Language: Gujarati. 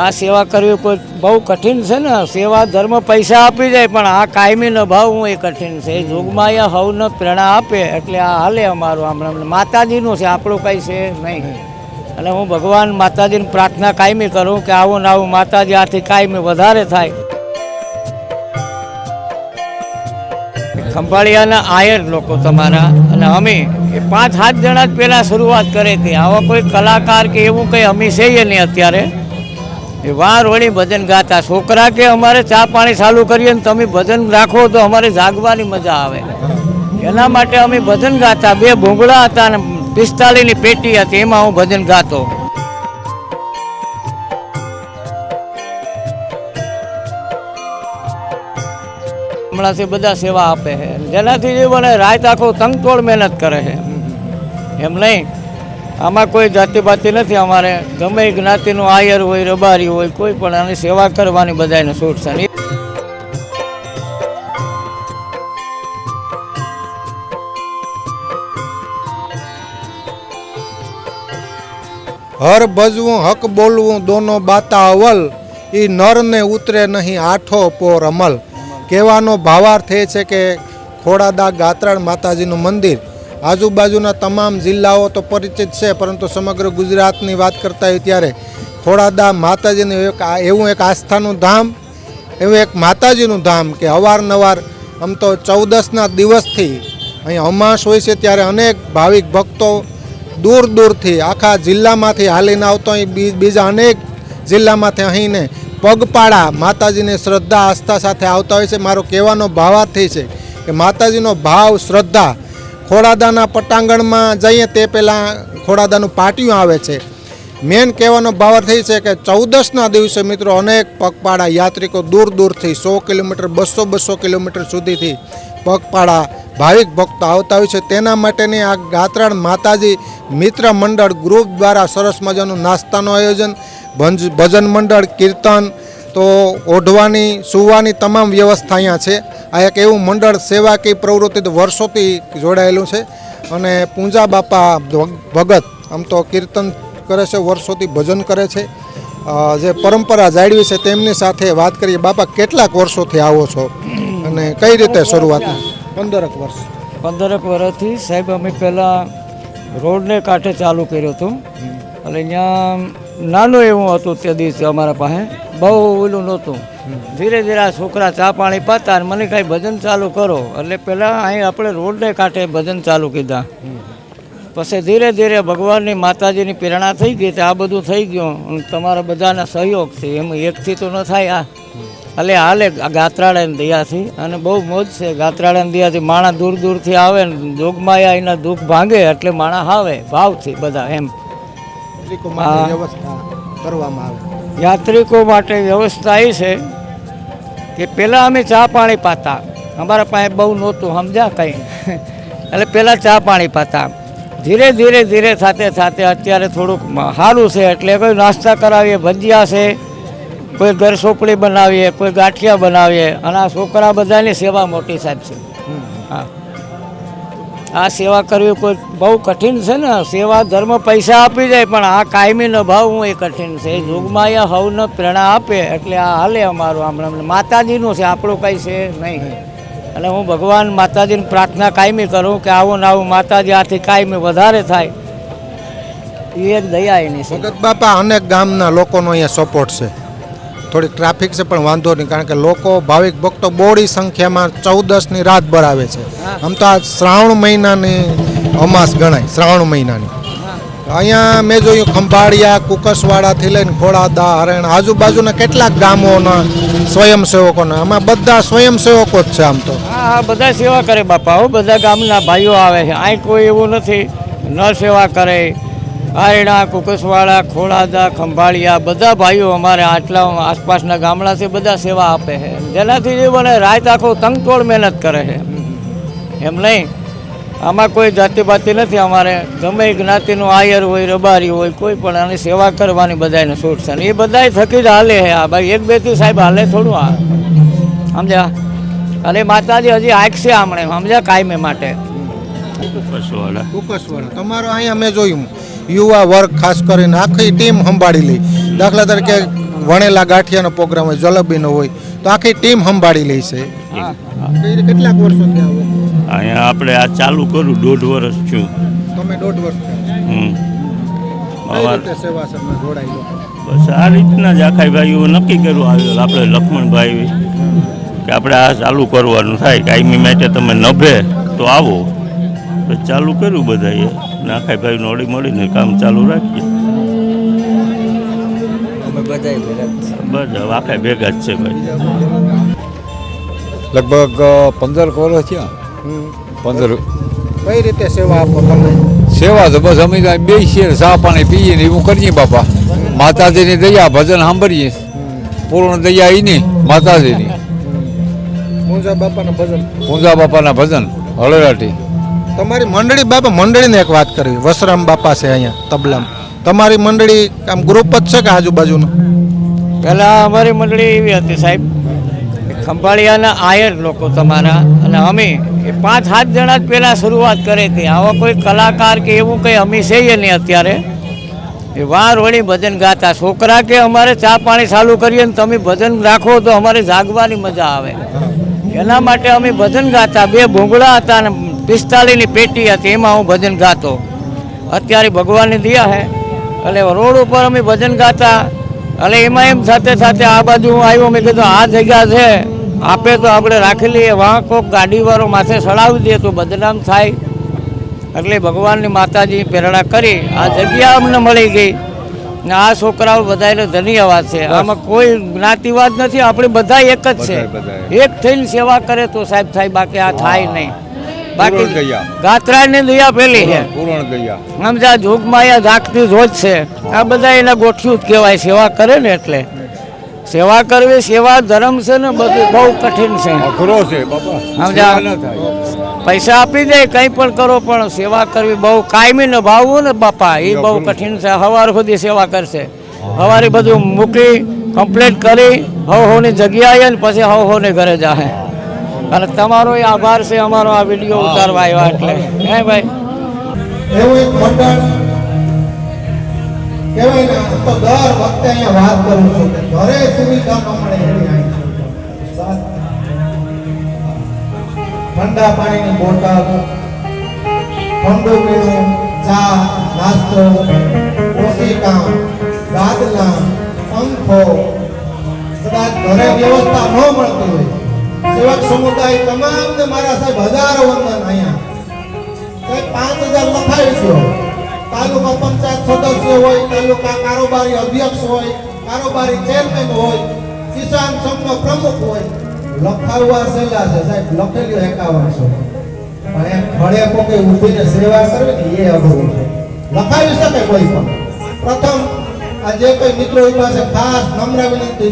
આ સેવા કરવી કોઈ બહુ કઠિન છે ને. સેવા ધર્મ પૈસા આપી જાય પણ આ કાયમી નભાવવું એ કઠિન છે. જોગમાયા હવને પ્રેરણા આપે એટલે આ હાલે અમારું. આમ માતાજીનું છે, આપણું કંઈ છે નહીં. અને હું ભગવાન માતાજીની પ્રાર્થના કાયમી કરું કે આવું ને આવું માતાજી આથી કાયમી વધારે થાય. ખંભાળિયાના આયર લોકો તમારા અને અમે એ 5-7 જણા જ પહેલાં શરૂઆત કરી હતી. આવા કોઈ કલાકાર કે એવું કંઈ અમે છીએ નહીં અત્યારે. એ વાર વળી ભજન ગાતા. છોકરા કે અમારે ચા પાણી ચાલુ કરીએ ને તમે ભજન રાખો તો અમારે જાગવાની મજા આવે. એના માટે અમે ભજન ગાતા. 2 ભૂંગળા હતા અને 45ની પેટી હતી, એમાં હું ભજન ગાતો. હમણાંથી બધા સેવા આપે છે, જેનાથી જે મને રાત આખો તંગતોડ મહેનત કરે છે. એમ નહીં, આમાં કોઈ જાતિપાતિ નથી. અમારે ગમે એ જ્ઞાતિનું આયર હોય, રબારી હોય, કોઈ પણ આની સેવા કરવાની બધાને છૂટ છે. હર ભજવું હક બોલવું દોનો બાતા અવલ, ઈ નર ને ઉતરે નહીં આઠો પોર અમલ. કહેવાનો ભાવાર્થ એ છે કે ખોડાદા ગાત્રાળ માતાજીનું મંદિર આજુબાજુના તમામ જિલ્લાઓ તો પરિચિત છે, પરંતુ સમગ્ર ગુજરાતની વાત કરતા હોય ત્યારે ખોડાદા માતાજીનું એવું એક આસ્થાનું ધામ, એવું એક માતાજીનું ધામ કે અવારનવાર આમ તો 14ના દિવસથી અહીં અમાસ હોય છે ત્યારે અનેક ભાવિક ભક્તો દૂર દૂરથી આખા જિલ્લામાંથી હાલીને આવતો અહીં બીજા અનેક જિલ્લામાંથી અહીંને પગપાળા માતાજીની શ્રદ્ધા આસ્થા સાથે આવતા હોય છે. મારો કહેવાનો ભાવાર્થ છે કે માતાજીનો ભાવ શ્રદ્ધા ખોડાદાના પટાંગણમાં જઈએ તે પહેલાં ખોડાદાનું પાટિયું આવે છે. મેન કહેવાનો ભાવાર્થ છે કે 14ના દિવસે મિત્રો અનેક પગપાળા યાત્રિકો દૂર દૂરથી 100 કિલોમીટર 200 કિલોમીટર સુધીથી પગપાળા ભાવિક ભક્તો આવતા હોય છે. તેના માટેની આ ગાત્રાળ માતાજી મિત્ર મંડળ ગ્રુપ દ્વારા સરસ મજાનું નાસ્તાનું આયોજન, ભજન મંડળ, કીર્તન, તો ઓઢવાની સૂવાની તમામ વ્યવસ્થા અહીંયા છે. આ એક એવું મંડળ સેવાકીય પ્રવૃત્તિ વર્ષોથી જોડાયેલું છે. અને પૂંજા બાપા ભગત આમ તો કીર્તન કરે છે, વર્ષોથી ભજન કરે છે, જે પરંપરા જાળવી છે. તેમની સાથે વાત કરીએ. બાપા, કેટલાક વર્ષોથી આવો છો અને કઈ રીતે શરૂઆત? 15 વર્ષ. 15 વર્ષથી સાહેબ અમે પહેલાં રોડને કાંઠે ચાલુ કર્યું હતું. એટલે અહીંયા નાનું એવું હતું તે દિવસે અમારા પાસે, બહુ ઓલું નહોતું. ધીરે ધીરે આ છોકરા ચા પાણી પાતા અને મને કાંઈ ભજન ચાલુ કરો એટલે પહેલાં અહીં આપણે રોડને કાંઠે ભજન ચાલુ કીધા. પછી ધીરે ધીરે ભગવાનની માતાજીની પ્રેરણા થઈ ગઈ, આ બધું થઈ ગયું. અને તમારા બધાના સહયોગથી, એમ એકથી તો ન થાય. એટલે હાલે ગાત્રાળાની દયાથી. અને બહુ મોજ છે ગાત્રાળાની દયાથી. માણસ દૂર દૂરથી આવે ને જોગમાયા એના દુઃખ ભાંગે એટલે માણસ આવે ભાવથી બધા. એમ વ્યવસ્થા કરવામાં આવે. યાત્રિકો માટે વ્યવસ્થા એ છે કે પહેલાં અમે ચા પાણી પાતા. અમારા પાસે બહુ નહોતું, સમજ્યા કંઈ. એટલે પહેલાં ચા પાણી પાતા. ધીરે ધીરે ધીરે સાથે સાથે અત્યારે થોડુંક સારું છે. એટલે કોઈ નાસ્તા કરાવીએ, ભજીયા છે, કોઈ ઘર સોપડી બનાવીએ, કોઈ ગાંઠિયા બનાવીએ. અને આ છોકરા બધાની સેવા મોટી સાહેબ છે. હા, આ સેવા કરવી કોઈ બહુ કઠિન છે ને. સેવા ધર્મ પૈસા આપી જાય પણ આ કાયમી નભાવવું એ કઠિન છે. જોગમાયા હવને પ્રેરણા આપે એટલે આ હાલે અમારું. આમ માતાજીનું છે, આપણું કંઈ છે નહીં. અને હું ભગવાન માતાજીની પ્રાર્થના કાયમી કરું કે આવું ને આવું માતાજી આથી કાયમી વધારે થાય. એ એક દયા એની છે. ભગત બાપા, અનેક ગામના લોકોનો અહીંયા સપોર્ટ છે. થોડીક ટ્રાફિક છે પણ વાંધો નહીં, કારણ કે લોકો ભાવિક ભક્તો બોડી સંખ્યામાં 14ની રાત ભરાવે છે. આમ તો આ શ્રાવણ મહિનાની અમાસ ગણાય, શ્રાવણ મહિનાની. અહીંયા મેં જોયું ખંભાળિયા, કુકસવાડાથી લઈને ખોડાદા, હરણ, આજુબાજુના કેટલાક ગામોના સ્વયંસેવકોના, આમાં બધા સ્વયંસેવકો જ છે આમ તો. હા, બધા સેવા કરે બાપા. બધા ગામના ભાઈઓ આવે છે. અહીં કોઈ એવું નથી ન સેવા કરે. આરણા, કુકસવાડા, ખોડાદા, ખંભાળિયા બધા ભાઈઓ અમારે આટલા આસપાસના ગામડાથી બધા સેવા આપે છે. જેનાથી જે મને રાત આખો તંગતોડ મહેનત કરે છે. એમ નહીં, આમાં કોઈ જાતિપાતિ નથી. અમારે ગમે એ જ્ઞાતિનું આયર હોય, રબારી હોય, કોઈ પણ આની સેવા કરવાની બધાને છૂટ છે. એ બધા થકી જ હાલે છે. આ ભાઈ 1-2થી સાહેબ હાલે થોડું. આ સમજ્યા? અને માતાજી હજી આંખશે આમણે, સમજ્યા, કાયમી માટે. કુકસવાડા તમારો અહીંયા મેં જોયું યુવા વર્ગ ખાસ કરીને આખી ટીમ સંભાળી લી. દાખલા તરીકે વણેલા ગાંઠિયાનો પ્રોગ્રામ હોય, જલેબીનો હોય, તો આખી ટીમ સંભાળી લે છે. કેટલાક વર્ષો થયા હવે? અહીંયા આપણે આ ચાલુ કરું 1.5 વર્ષ છું. તમે 1.5 વર્ષ થયા. હમ. કઈ અમાર રીતે સેવાસરમાં જોડાયેલો? બસ આ રીતના જ આખા ભાઈઓ નક્કી કરવું આવ્યું આપણે લક્ષ્મણભાઈ કે આપણે આ ચાલુ કરવાનું થાય, કાયમી માટે તમે નભે તો આવો. તો ચાલુ કર્યું બધાએ ને આખા ભાઈ નોડી મળીને કામ ચાલુ રાખીએ. બધા આખા ભેગા જ છે ભાઈ. લગભગ 15 વર્ષ થયા. 15. કઈ રીતે સેવા આપો તમે? સેવા તો બસ અમે ત્યાં બેસીએ, ચા પાણી પીએ ને એવું કરીએ બાપા. માતાજીની દયા, ભજન સાંભળીએ. પૂર્ણ દયા એની માતાજીની. પૂંજા બાપાના ભજન. પૂંજા બાપાના ભજન હળરાટી. તમારી મંડળી બાપા, મંડળીને એક વાત કરવી. વસરામ બાપા છે અહીંયા તબલામ. તમારી મંડળી આમ ગ્રુપ જ છે કે આજુબાજુનું? પહેલાં અમારી મંડળી એવી હતી સાહેબ, ખંભાળિયાના આયર લોકો તમારા અને અમે એ 5-7 જણા જ પહેલાં શરૂઆત કરી હતી. આવા કોઈ કલાકાર કે એવું કંઈ અમે છીએ નહીં અત્યારે. એ વાર વળી ભજન ગાતા. છોકરા કે અમારે ચા પાણી ચાલુ કરીએ ને તમે ભજન રાખો તો અમારે જાગવાની મજા આવે. એના માટે અમે ભજન ગાતા. 2 ભૂંગળા હતા અને 45ની પેટી હતી, એમાં હું ભજન ગાતો. અત્યારે ભગવાનની દયા છે એટલે રોડ ઉપર અમે ભજન ગાતા. એટલે એમાં એમ સાથે સાથે આ બાજુ હું આવ્યો, મેં કીધું આ જગ્યા છે આપે તો આપણે રાખી લઈએ. વાં કોઈક ગાડીવાળો માથે ચડાવી દે તો બદનામ થાય. એટલે ભગવાનની માતાજી પ્રેરણા કરી આ જગ્યા અમને મળી ગઈ ને આ છોકરાઓ બધાને ધન્યવાદ છે. આમાં કોઈ જ્ઞાતિવાદ નથી, આપણે બધા એક જ છે. એક થઈને સેવા કરે તો સાહેબ થાય, બાકી આ થાય નહીં. બાકી ગાત્રાની દયા પેલી છે, પૂર્ણ દયા. સમજા જોગમાયા ઝાંકતી રોજ છે. આ બધા એના ગોઠિયું જ કહેવાય. સેવા કરે ને એટલે સેવા કરવી, સેવા ધર્મ છે ને બધું બહુ કઠિન છે. અઘરો છે બાપા. સમજા પૈસા આપી દે કંઈ પણ કરો પણ સેવા કરવી બહુ કાયમી નિભાવવું ને બાપા એ બહુ કઠિન છે. સવાર સુધી સેવા કરશે, સવારે બધું મૂકી કમ્પ્લીટ કરી હોની જગ્યાએ ને પછી હોને ઘરે જાહે. અને તમારો એ આભાર છે અમારો આ વિડીયો ઉતારવા આવ્યા એટલે. હે ભાઈ એવું એક મંડળ કહેવાય ને, તો દર વખતે અહીંયા વાત કરું છું કે ઘરે સુવિધા ન મળે એની અહીં ઠંડા પાણીની બોટલ, ઠંડુ પીણું, ચા, નાસ્તો, ઓશિકા, ગાદલા, પંખો, કદાચ ઘરે વ્યવસ્થા ન મળતી હોય, સેવક સમુદાય તમામને મારા સાહેબ હજારો વંદન. અહીંયા સાહેબ 5000 લખાવી દો. તાલુકા પંચાયત સદસ્ય હોય, તાલુકા કારોબારી અધ્યક્ષ હોય, કારોબારી ચેરમેન હોય, કિસાન સંઘનો પ્રમુખ હોય, લખાવવા સહેલા છે સાહેબ, લખેલી 5100. પણ એમ ખડે પોકે ઊભીને સેવા કરવી ને એ અઘરું છે. લખાવી શકે કોઈ પણ. પ્રથમ આ જે કોઈ મિત્રો પાસે ખાસ નમ્ર વિનંતી